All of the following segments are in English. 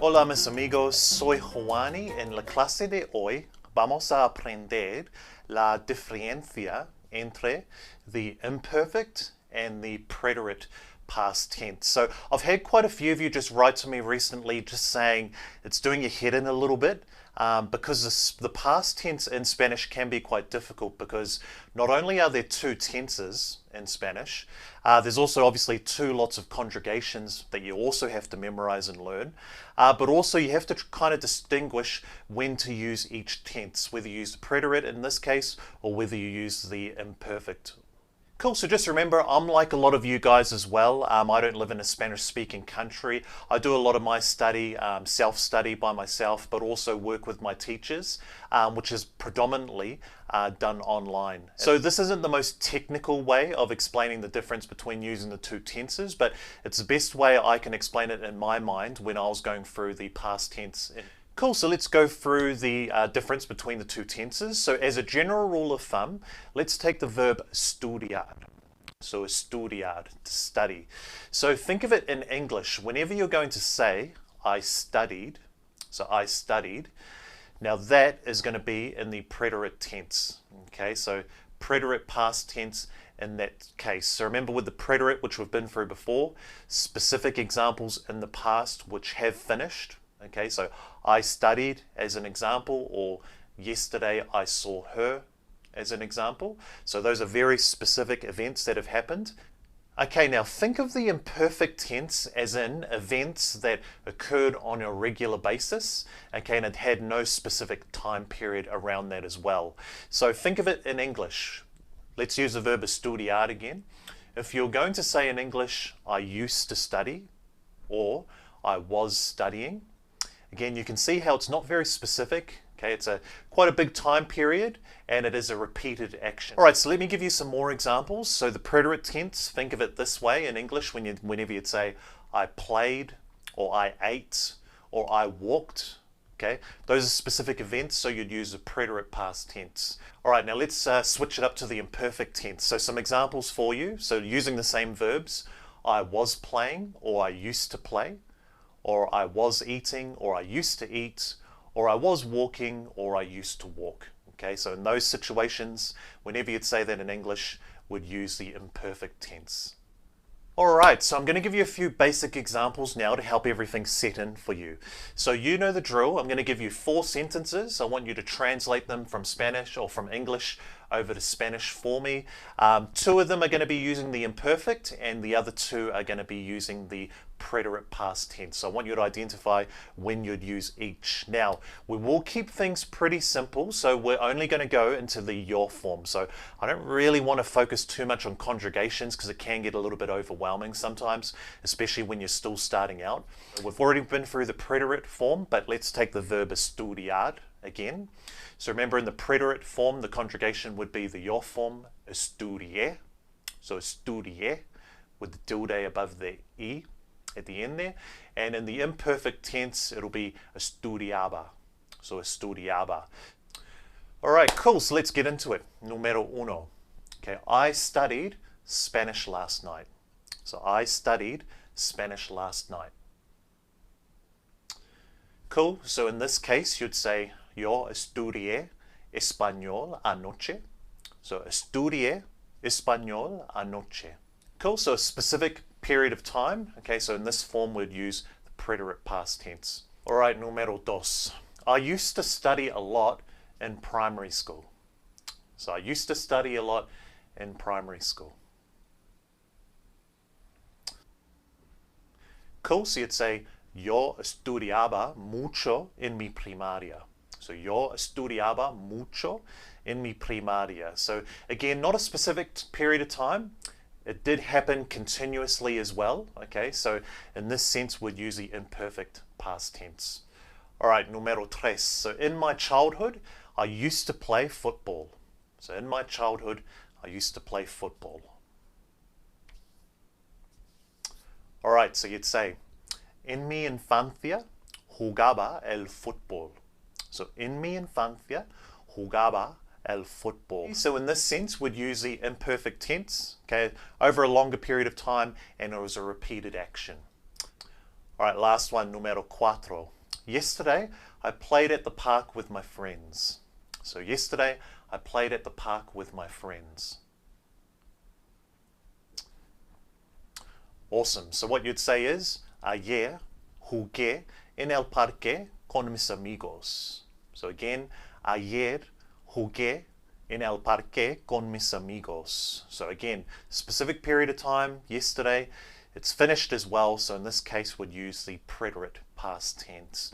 Hola mis amigos, soy Juani. En la clase de hoy vamos a aprender la diferencia entre the imperfect and the preterite past tense. So I've had quite a few of you just write to me recently just saying it's doing your head in a little bit. Because the past tense in Spanish can be quite difficult because not only are there two tenses in Spanish, there's also obviously two lots of conjugations that you also have to memorize and learn, but also you have to kind of distinguish when to use each tense, whether you use the preterite in this case or whether you use the imperfect. Cool, so just remember, I'm like a lot of you guys as well. I don't live in a Spanish-speaking country. I do a lot of my study, self-study by myself, but also work with my teachers, which is predominantly done online. So this isn't the most technical way of explaining the difference between using the two tenses, but it's the best way I can explain it in my mind when I was going through the past tense. Cool, so let's go through the difference between the two tenses. So as a general rule of thumb, let's take the verb estudiar. So estudiar, to study. So think of it in English. Whenever you're going to say, I studied, so I studied, now that is going to be in the preterite tense. Okay, so preterite past tense in that case. So remember with the preterite, which we've been through before, specific examples in the past which have finished. Okay, so I studied as an example, or yesterday I saw her as an example. So those are very specific events that have happened. Okay, now think of the imperfect tense as in events that occurred on a regular basis, okay, and it had no specific time period around that as well. So think of it in English. Let's use the verb estudiar again. If you're going to say in English, I used to study, or I was studying, again, you can see how it's not very specific. Okay, it's quite a big time period and it is a repeated action. All right, so let me give you some more examples. So the preterite tense, think of it this way in English whenever you'd say I played or I ate or I walked. Okay, those are specific events, so you'd use the preterite past tense. All right, now let's switch it up to the imperfect tense. So some examples for you. So using the same verbs, I was playing or I used to play, or I was eating, or I used to eat, or I was walking, or I used to walk. Okay, so in those situations, whenever you'd say that in English, would use the imperfect tense. Alright, so I'm going to give you a few basic examples now to help everything set in for you. So you know the drill. I'm going to give you 4 sentences. I want you to translate them from Spanish or from English over to Spanish for me. 2 of them are going to be using the imperfect and the other 2 are going to be using the preterite past tense. So I want you to identify when you'd use each. Now, we will keep things pretty simple, so we're only going to go into the your form. So I don't really want to focus too much on conjugations because it can get a little bit overwhelming sometimes, especially when you're still starting out. We've already been through the preterite form, but let's take the verb estudiar again. So remember, in the preterite form, the conjugation would be the your form, estudié. So estudié with the tilde above the e at the end there. And in the imperfect tense, it'll be estudiaba. So estudiaba. All right, cool. So let's get into it. Numero uno. Okay, I studied Spanish last night. So I studied Spanish last night. Cool. So in this case, you'd say yo estudié español anoche. So estudié español anoche. Cool. So a specific period of time. Okay, so in this form we'd use the preterite past tense. All right, numero dos. I used to study a lot in primary school. So I used to study a lot in primary school. Cool, so you'd say yo estudiaba mucho en mi primaria. So yo estudiaba mucho en mi primaria. So again, not a specific period of time. It did happen continuously as well. Okay, so in this sense, we'd use the imperfect past tense. All right, numero tres. So in my childhood, I used to play football. So in my childhood, I used to play football. All right, so you'd say, en mi infancia jugaba el fútbol. So en mi infancia jugaba el fútbol. So in this sense, we'd use the imperfect tense, okay, over a longer period of time, and it was a repeated action. All right, last one, numero cuatro. Yesterday, I played at the park with my friends. So yesterday, I played at the park with my friends. Awesome. So what you'd say is, ayer jugué en el parque con mis amigos. So again, ayer jugué en el parque con mis amigos. So again, specific period of time, yesterday. It's finished as well, so in this case we'd use the preterite past tense.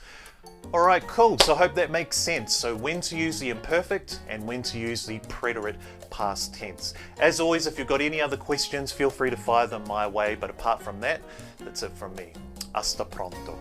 Alright, cool. So I hope that makes sense. So when to use the imperfect and when to use the preterite past tense. As always, if you've got any other questions, feel free to fire them my way, but apart from that, that's it from me. Hasta pronto.